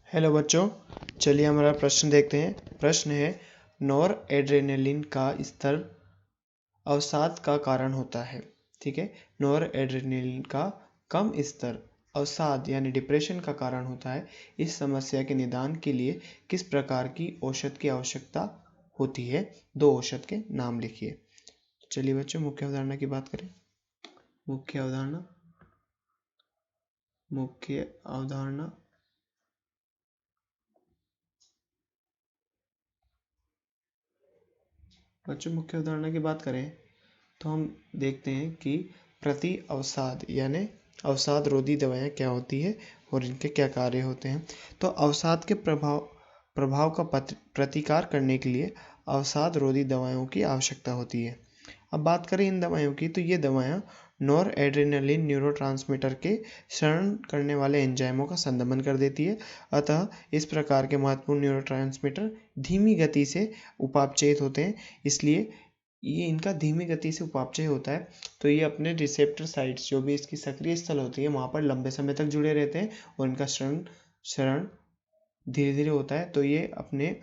Hello बच्चों, चलिए हमारा प्रश्न देखते हैं। प्रश्न है, नॉर एड्रेनलिन का स्तर अवसाद का कारण होता है। ठीक है, नॉर एड्रेनलिन का कम स्तर अवसाद यानी डिप्रेशन का कारण होता है। इस समस्या के निदान के लिए किस प्रकार की औषध की आवश्यकता होती है? 2 औषध के नाम लिखिए। चलिए बच्चों, मुख्य अवधारणा की बात करें। मुख्य अवधारणा बच्चों, मुख्य अवधारणा की बात करें तो हम देखते हैं कि प्रति अवसाद यानी अवसाद रोधी दवाएं क्या होती है और इनके क्या कार्य होते हैं। तो अवसाद के प्रभाव का प्रतिकार करने के लिए अवसाद रोधी दवाओं की आवश्यकता होती है। अब बात करें इन दवाओं की, तो ये दवाएं नॉर एड्रेनलिन न्यूरोट्रांसमीटर के क्षरण करने वाले एंजाइमों का संदमन कर देती है। अतः इस प्रकार के महत्वपूर्ण न्यूरोट्रांसमीटर धीमी गति से उपापचयित होते हैं, इसलिए ये इनका धीमी गति से उपापचय होता है। तो ये अपने रिसेप्टर साइट्स जो भी इसकी सक्रिय स्थल होती है वहाँ पर लंबे समय तक जुड़े रहते हैं और इनका क्षरण धीरे धीरे होता है। तो ये अपने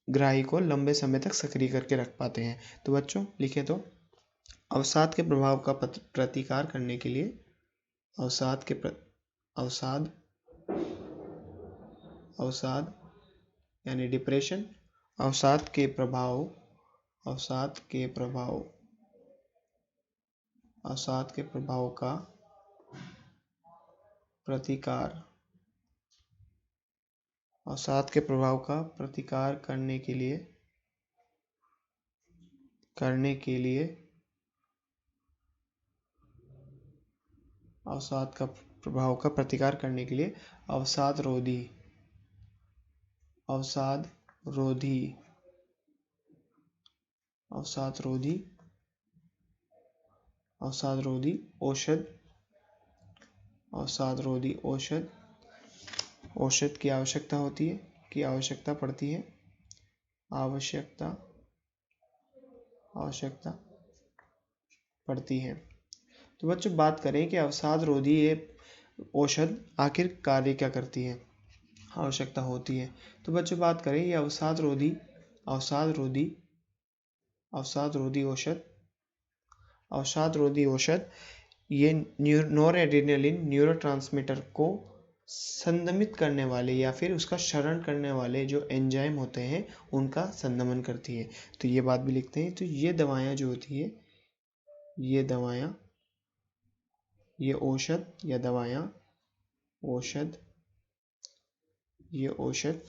ग्राही को लंबे समय तक सक्रिय करके रख पाते हैं। तो बच्चों लिखे, तो अवसाद के प्रभाव का प्रतिकार करने के लिए अवसाद यानी डिप्रेशन, अवसाद के प्रभाव का प्रतिकार करने के लिए अवसाद रोधी औषध की आवश्यकता पड़ती है। तो बच्चों बात करें कि अवसाद रोधी ये औषध आखिर कार्य क्या करती है, आवश्यकता होती है। तो बच्चों बात करें ये अवसाद रोधी औषध ये नॉरएड्रेनालिन न्यूरोट्रांसमीटर को संदमित करने वाले या फिर उसका क्षरण करने वाले जो एंजाइम होते हैं उनका संदमन करती है। तो ये बात भी लिखते हैं। तो ये दवाएं जो होती है, ये औषध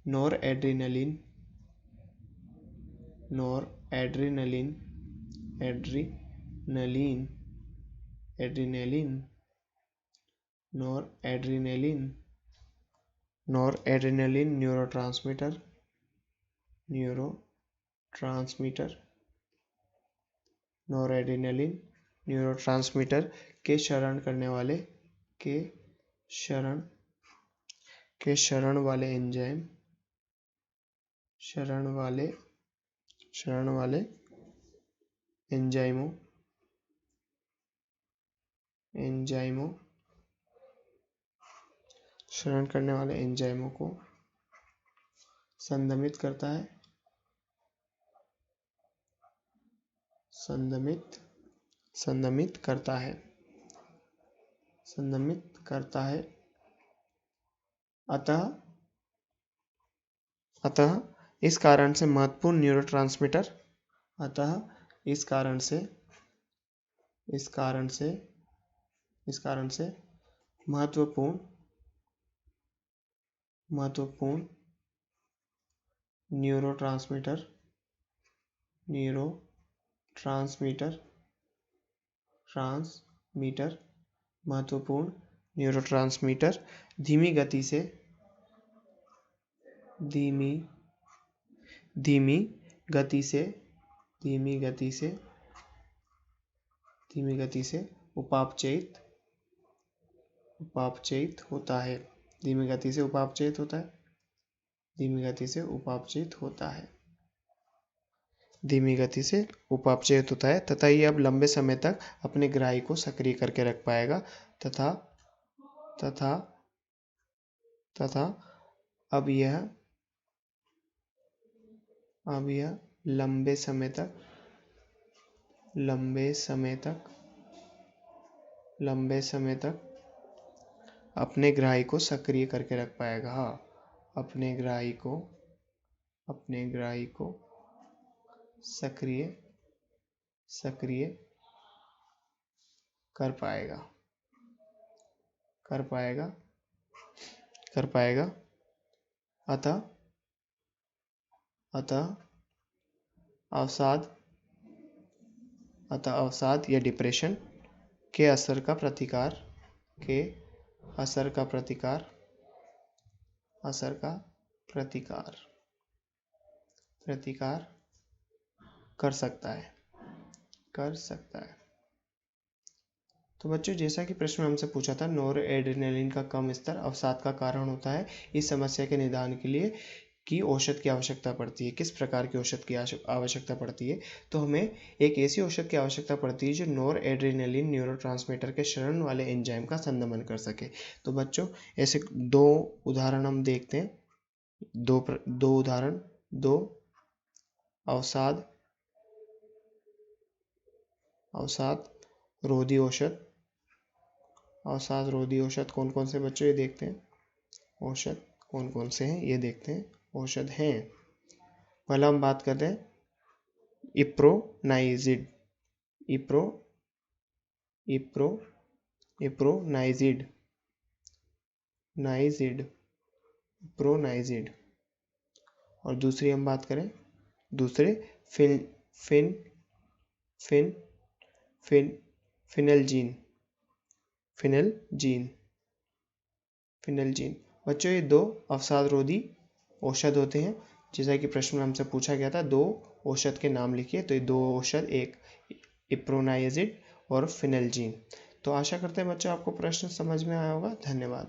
नॉरएड्रेनालिन न्यूरोट्रांसमीटर के क्षरण वाले एंजाइमों को संदमित करता है। अतः इस कारण से महत्वपूर्ण न्यूरोट्रांसमीटर महत्वपूर्ण न्यूरोट्रांसमीटर धीमी गति से उपापचयित होता है। तथा ये अब लंबे समय तक अपने ग्राही को सक्रिय करके रख पाएगा तथा अब यह लंबे समय तक अपने ग्राही को सक्रिय करके रख पाएगा। हाँ, अपने ग्राही को सक्रिय कर पाएगा। अतः अवसाद या डिप्रेशन के असर का प्रतिकार कर सकता है। तो बच्चों, जैसा कि प्रश्न में हमसे पूछा था, नोरएड्रेनालिन का कम स्तर अवसाद का कारण होता है। इस समस्या के निदान के लिए की औषध की आवश्यकता पड़ती है। किस प्रकार की औषध की आवश्यकता पड़ती है? तो हमें एक ऐसी औषध की आवश्यकता पड़ती है जो नोरएड्रेनालिन न्यूरोट्रांसमीटर के क्षरण वाले एंजाइम का संदमन कर सके। तो बच्चों, ऐसे दो उदाहरण हम देखते हैं। दो उदाहरण, दो अवसाद रोधी औषध कौन कौन से बच्चों, ये देखते हैं। औषध कौन कौन से हैं, ये देखते हैं। औषध हैं, पहला हम बात करते हैं इप्रोनाइजिड। और दूसरी हम बात करें, फिनलजीन। बच्चों, ये दो अवसाद रोधी औषध होते हैं। जैसा कि प्रश्न में हमसे पूछा गया था, दो औषध के नाम लिखिए। तो ये दो औषध, एक इप्रोनाइजिड और फिनलजीन। तो आशा करते हैं बच्चों आपको प्रश्न समझ में आया होगा। धन्यवाद।